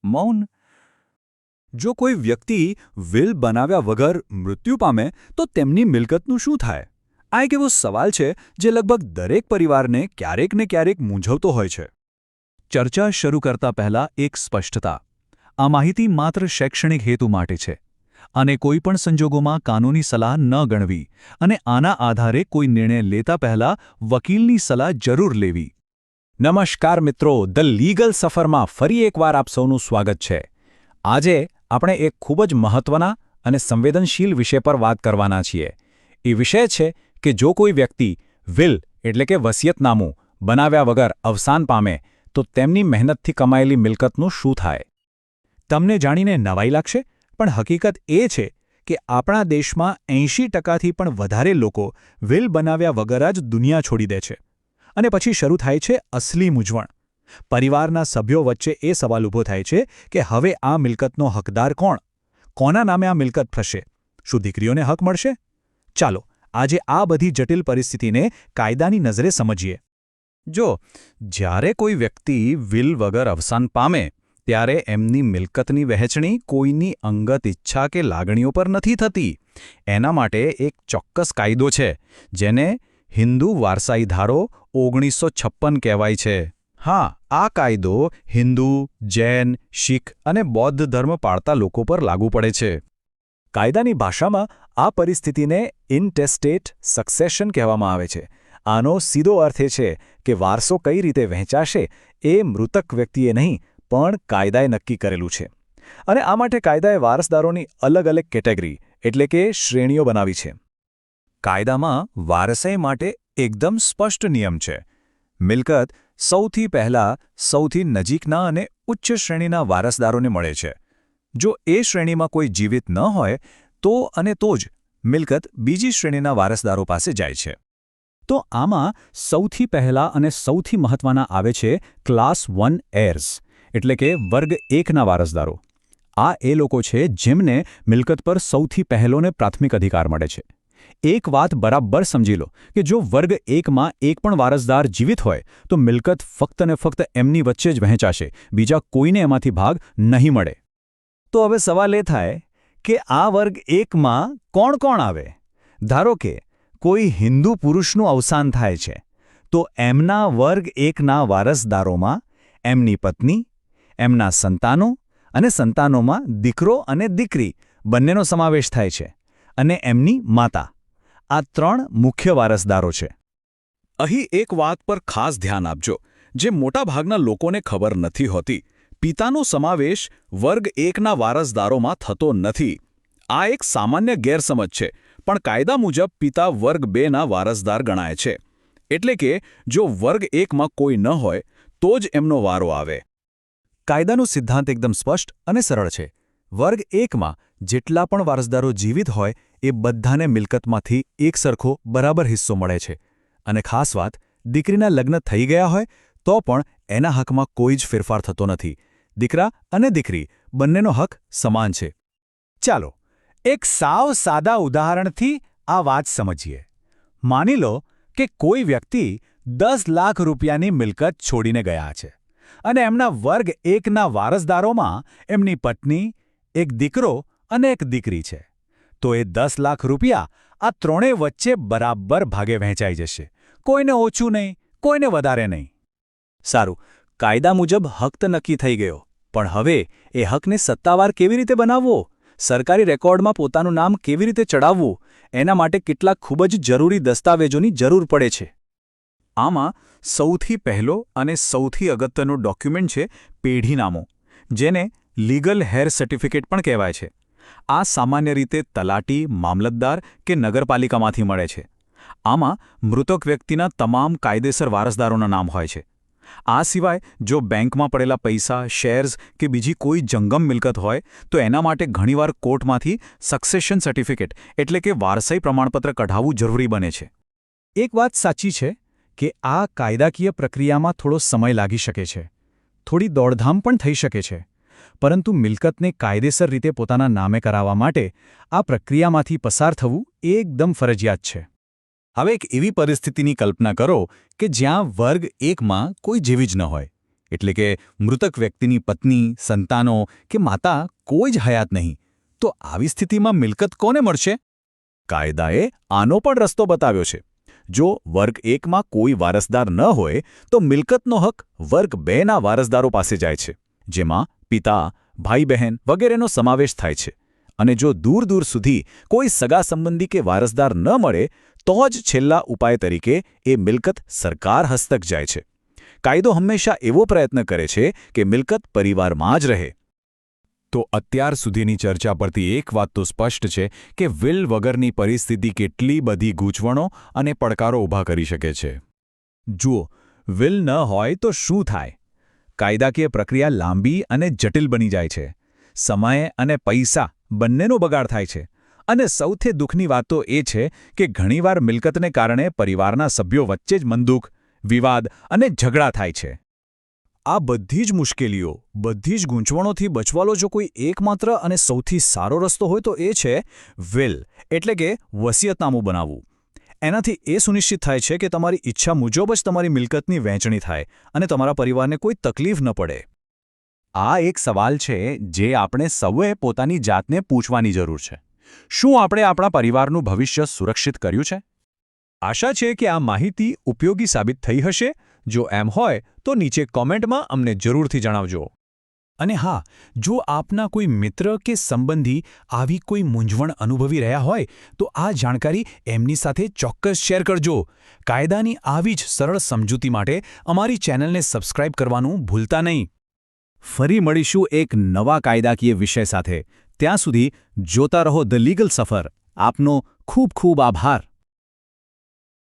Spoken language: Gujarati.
મૌન. જો કોઈ વ્યક્તિ વિલ બનાવ્યા વગર મૃત્યુ પામે તો તેમની મિલકતનું શું થાય? આ એક એવો સવાલ છે જે લગભગ દરેક પરિવારને ક્યારેક ને ક્યારેક મૂંઝવતો હોય છે. ચર્ચા શરૂ કરતા પહેલા એક સ્પષ્ટતા. આ માહિતી માત્ર શૈક્ષણિક હેતુ માટે છે અને કોઈપણ સંજોગોમાં કાનૂની સલાહ ન ગણવી અને આના આધારે કોઈ નિર્ણય લેતા પહેલા વકીલની સલાહ જરૂર લેવી. નમસ્કાર મિત્રો, ધ લીગલ સફરમાં ફરી એકવાર આપ સૌનું સ્વાગત છે. આજે આપણે એક ખૂબ જ મહત્વના અને સંવેદનશીલ વિષય પર વાત કરવાના છીએ. એ વિષય છે કે જો કોઈ વ્યક્તિ વિલ એટલે કે વસિયતનામું બનાવ્યા વગર અવસાન પામે તો તેમની મહેનતથી કમાયેલી મિલકતનું શું થાય? તમને જાણીને નવાઈ લાગશે, પણ હકીકત એ છે કે આપણા દેશમાં 80%થી પણ વધારે લોકો વિલ બનાવ્યા વગર જ દુનિયા છોડી દે છે. અને પછી શરૂ થાય છે અસલી મૂંઝવણ. પરિવારના સભ્યો વચ્ચે એ સવાલ ઊભો થાય છે કે હવે આ મિલકતનો હકદાર કોણ? કોના નામે આ મિલકત થશે? શું દીકરીઓને હક મળશે? ચાલો આજે આ બધી જટિલ પરિસ્થિતિને કાયદાની નજરે સમજીએ. જો જ્યારે કોઈ વ્યક્તિ વિલ વગર અવસાન પામે ત્યારે એમની મિલકતની વહેંચણી કોઈની અંગત ઈચ્છા કે લાગણીઓ પર નથી થતી. એના માટે એક ચોક્કસ કાયદો છે જેને હિન્દુ વારસાઈ ધારો 1956 કહેવાય છે. હા, આ કાયદો હિન્દુ, જૈન, શીખ અને બૌદ્ધ ધર્મ પાળતા લોકો પર લાગુ પડે છે. કાયદાની ભાષામાં આ પરિસ્થિતિને ઇન્ટેસ્ટેટ સક્સેશન કહેવામાં આવે છે. આનો સીધો અર્થ એ છે કે વારસો કઈ રીતે વહેંચાશે એ મૃતક વ્યક્તિએ નહીં પણ કાયદાએ નક્કી કરેલું છે. અને આ માટે કાયદાએ વારસદારોની અલગ અલગ કેટેગરી એટલે કે શ્રેણીઓ બનાવી છે. કાયદામાં વારસાઈ માટે એકદમ સ્પષ્ટ નિયમ છે. મિલકત સૌથી પહેલા સૌથી નજીકના અને ઉચ્ચ શ્રેણીના વારસદારોને મળે છે. જો એ શ્રેણીમાં કોઈ જીવિત ન હોય તો જ મિલકત બીજી શ્રેણીના વારસદારો પાસે જાય છે. તો આમાં સૌથી પહેલા અને સૌથી મહત્વના આવે છે ક્લાસ 1 એર્સ એટલે કે વર્ગ 1ના વારસદારો. આ એ લોકો છે જેમને મિલકત પર સૌથી પહેલોને પ્રાથમિક અધિકાર મળે છે. એક વાત બરાબર સમજી લો કે જો વર્ગ 1માં એક પણ વારસદાર જીવિત હોય તો મિલકત ફક્ત ને ફક્ત એમની વચ્ચે જ વહેંચાશે, બીજા કોઈને એમાંથી ભાગ નહીં મળે. તો હવે સવાલ એ થાય કે આ વર્ગ 1માં કોણ કોણ આવે? ધારો કે કોઈ હિન્દુ પુરુષનું અવસાન થાય છે તો એમના વર્ગ 1ના વારસદારોમાં એમની પત્ની, એમના સંતાનો અને સંતાનોમાં દીકરો અને દીકરી બંનેનો સમાવેશ થાય છે અને એમની માતા. આ 3 મુખ્ય વારસદારો છે. અહીં એક વાત પર ખાસ ધ્યાન આપજો જે મોટાભાગના લોકોને ખબર નથી હોતી. પિતાનો સમાવેશ વર્ગ 1ના વારસદારોમાં થતો નથી. આ એક સામાન્ય ગેરસમજ છે, પણ કાયદા મુજબ પિતા વર્ગ 2ના વારસદાર ગણાય છે. એટલે કે જો વર્ગ 1માં કોઈ ન હોય તો જ એમનો વારો આવે. કાયદાનો સિદ્ધાંત એકદમ સ્પષ્ટ અને સરળ છે. વર્ગ 1માં જેટલા પણ વારસદારો જીવિત હોય એ બધાને મિલકતમાંથી એક સરખો બરાબર હિસ્સો મળે છે. અને ખાસ વાત, દીકરીના લગ્ન થઈ ગયા હોય તો પણ એના હકમાં કોઈ જ ફેરફાર થતો નથી. દીકરા અને દીકરી બંનેનો હક સમાન છે. ચાલો એક સાવ સાદા ઉદાહરણથી આ વાત સમજીએ. માની લો કે કોઈ વ્યક્તિ 10 લાખ રૂપિયાની મિલકત છોડીને ગયા છે અને એમના વર્ગ 1ના વારસદારોમાં એમની પત્ની, એક દીકરો અને એક દીકરી છે. તો એ 10 લાખ રૂપિયા આ ત્રણેય વચ્ચે બરાબર ભાગે વહેંચાઈ જશે. કોઈને ઓછું નહીં, કોઈને વધારે નહીં. સારું, કાયદા મુજબ હક તો નક્કી થઈ ગયો, પણ હવે એ હકને સત્તાવાર કેવી રીતે બનાવવો? સરકારી રેકોર્ડમાં પોતાનું નામ કેવી રીતે ચડાવવું? એના માટે કેટલાક ખૂબ જ જરૂરી દસ્તાવેજોની જરૂર પડે છે. આમાં સૌથી પહેલો અને સૌથી અગત્યનો ડોક્યુમેન્ટ છે પેઢીનામું, જેને લીગલ હેર સર્ટિફિકેટ પણ કહેવાય છે. આ સામાન્ય રીતે તલાટી, મામલતદાર કે નગરપાલિકામાંથી મળે છે. આમાં મૃતક વ્યક્તિના તમામ કાયદેસર વારસદારોના નામ હોય છે. આ સિવાય જો બેંકમાં પડેલા પૈસા, શેર્સ કે બીજી કોઈ જંગમ મિલકત હોય તો એના માટે ઘણીવાર કોર્ટમાંથી સક્સેશન સર્ટિફિકેટ એટલે કે વારસાઈ પ્રમાણપત્ર કઢાવવું જરૂરી બને છે. એક વાત સાચી છે કે આ કાયદાકીય પ્રક્રિયામાં થોડો સમય લાગી શકે છે, થોડી દોડધામ પણ થઈ શકે છે, પરંતુ મિલકતને કાયદેસર રીતે પોતાના નામે કરાવવા માટે આ પ્રક્રિયામાંથી પસાર થવું એકદમ ફરજિયાત છે. હવે એક એવી પરિસ્થિતિની કલ્પના કરો કે જ્યાં વર્ગ 1માં કોઈ જીવી જ ન હોય. એટલે કે મૃતક વ્યક્તિની પત્ની, સંતાનો કે માતા કોઈ જ હયાત નહીં, તો આવી સ્થિતિમાં મિલકત કોને મળશે? કાયદાએ આનો પણ રસ્તો બતાવ્યો છે. જો વર્ગ 1માં કોઈ વારસદાર ન હોય તો મિલકતનો હક વર્ગ 2ના વારસદારો પાસે જાય છે, જેમાં પિતા, ભાઈ બહેન વગેરેનો સમાવેશ થાય છે. અને જો દૂર દૂર સુધી કોઈ સગા સંબંધી કે વારસદાર ન મળે તો જ છેલ્લા ઉપાય તરીકે એ મિલકત સરકાર હસ્તક જાય છે. કાયદો હંમેશા એવો પ્રયત્ન કરે છે કે મિલકત પરિવારમાં જ રહે. તો અત્યાર સુધીની ચર્ચા પરથી એક વાત તો સ્પષ્ટ છે કે વિલ વગરની પરિસ્થિતિ કેટલી બધી ગૂંચવણો અને પડકારો ઊભા કરી શકે છે. જુઓ, વિલ ન હોય તો શું થાય? કાયદાકીય પ્રક્રિયા લાંબી અને જટિલ બની જાય છે. સમય અને પૈસા બંનેનો બગાડ થાય છે. અને સૌથી દુઃખની વાત તો એ છે કે ઘણીવાર મિલકતને કારણે પરિવારના સભ્યો વચ્ચે જ મનદુખ, વિવાદ અને ઝઘડા થાય છે. આ બધી જ મુશ્કેલીઓ, બધી જ ગૂંચવણોથી બચવાનો જો કોઈ એકમાત્ર અને સૌથી સારો રસ્તો હોય તો એ છે વિલ, એટલે કે વસિયતનામું બનાવવું. એનાથી એ સુનિશ્ચિત થાય છે કે તમારી ઈચ્છા મુજબ જ તમારી મિલકતની વહેંચણી થાય અને તમારા પરિવારને કોઈ તકલીફ ન પડે. આ એક સવાલ છે જે આપણે સૌએ પોતાની જાતને પૂછવાની જરૂર છે. શું આપણે આપણા પરિવારનું ભવિષ્ય સુરક્ષિત કર્યું છે? આશા છે કે આ માહિતી ઉપયોગી સાબિત થઈ હશે. જો એમ હોય તો નીચે કોમેન્ટમાં અમને જરૂરથી જણાવજો. અને હા, જો આપના કોઈ મિત્ર કે સંબંધી આવી કોઈ મૂંઝવણ અનુભવી રહ્યા હોય તો આ જાણકારી એમની સાથે ચોક્કસ શેર કરજો. કાયદાની આવી જ સરળ સમજૂતી માટે અમારી ચેનલને સબસ્ક્રાઇબ કરવાનું ભૂલતા નહીં. ફરી મળીશું એક નવા કાયદાકીય વિષય સાથે. ત્યાં સુધી જોતા રહો ધ લીગલ સફર. આપનો ખૂબ ખૂબ આભાર.